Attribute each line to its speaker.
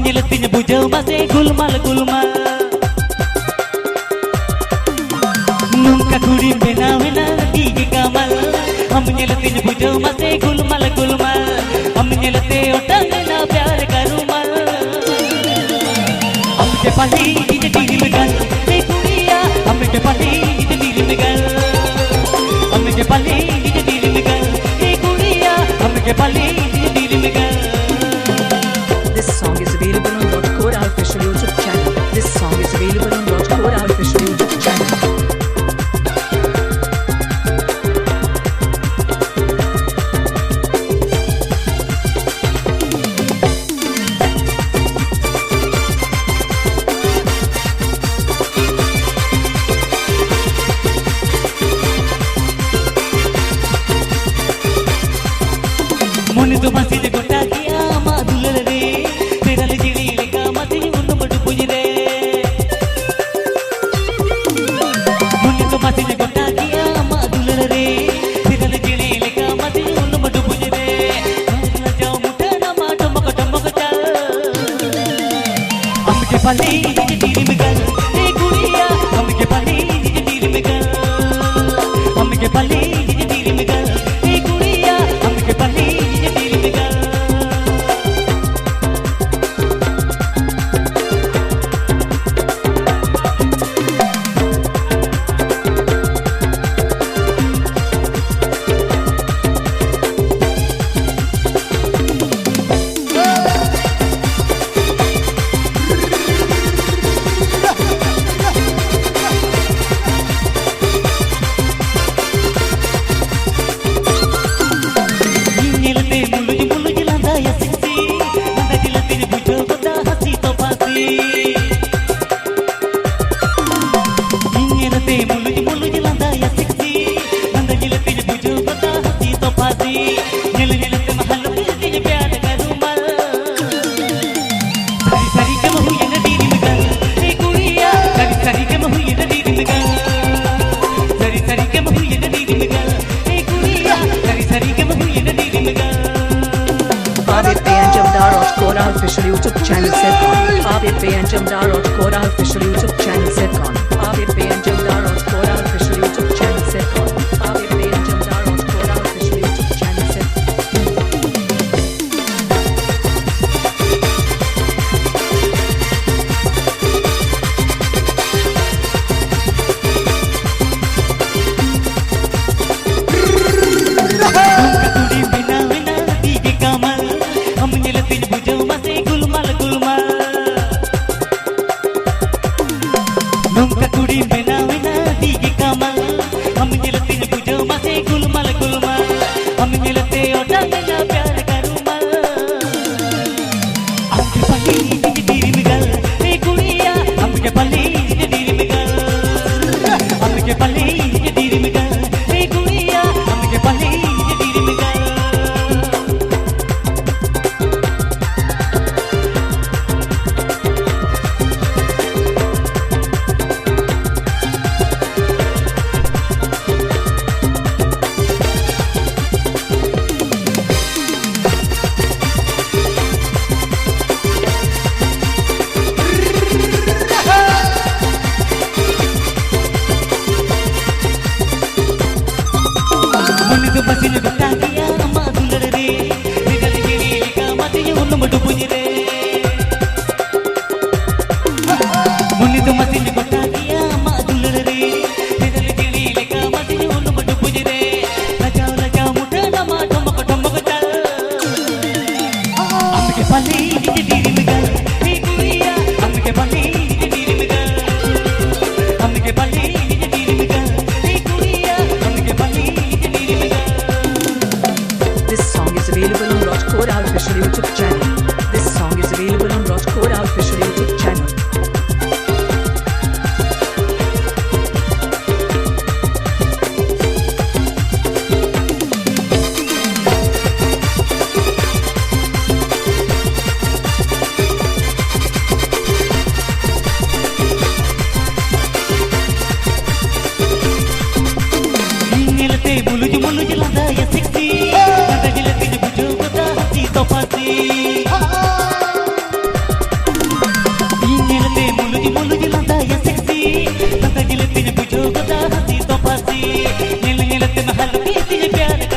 Speaker 1: Nyeletin bujau masih gulmal-gulmal Nungka kudim bena-bena gigi kamal Hum nyeletin bujau masih gulmal-gulmal Hum nyelete utang na प्यार का रुमाल हमके पाली नीचे दिल में गल ए कुड़िया हमके पाली नीचे दिल में गल हमके पाली नीचे दिल में गल ए कुड़िया हमके पाली नीचे दिल में गल
Speaker 2: This song is available on .Kora official YouTube channel. This song is available on .Kora official YouTube channel.
Speaker 1: Moni to masih de gota kiya madulal re teral jiri lega mati unnu madu pujre Moni to masih de gota kiya madulal re teral jiri lega mati unnu madu pujre na jao mutha na ma tomak tomak chal हमके पाली नीचे दिल में गल ए गुड़िया हमके पाली नीचे दिल में गल हमके पाली नीचे दिल में गल ए गुड़िया हमके पाली नीचे दिल में गल
Speaker 2: Kora official YouTube channel set on. Aap and Jamdar Kora official YouTube channel set on. Aap and Jamdar Kora official YouTube channel set on. Aap and Jamdar Kora official YouTube channel set
Speaker 1: Nungka kudi bena-bena digi kamal हम nyeletin bujau masih gulmal-gulmal हम nyelete utang na प्यार का रुमाल हमके पाली नीचे दिल में गल ए गुड़िया हमके पाली नीचे दिल में गल हमके पाली नीचे दिल में गल ए गुड़िया हमके पाली नीचे दिल में गल masih de gota kiya madulal re teral jiri lega mati unnu madu pujre Moni to masih de gota kiya madulal re teral jiri lega mati unnu madu pujre lajao mutha na ma tomak tomak chal हमके पाली नीचे दिल में गल ए गुड़िया हमके पाली नीचे दिल में गल हमके पाली नीचे दिल में गल ए गुड़िया हमके पाली नीचे दिल में गल
Speaker 2: This song is available on Kora official YouTube channel. This song is available on Kora official YouTube channel.
Speaker 1: हल्के से प्यार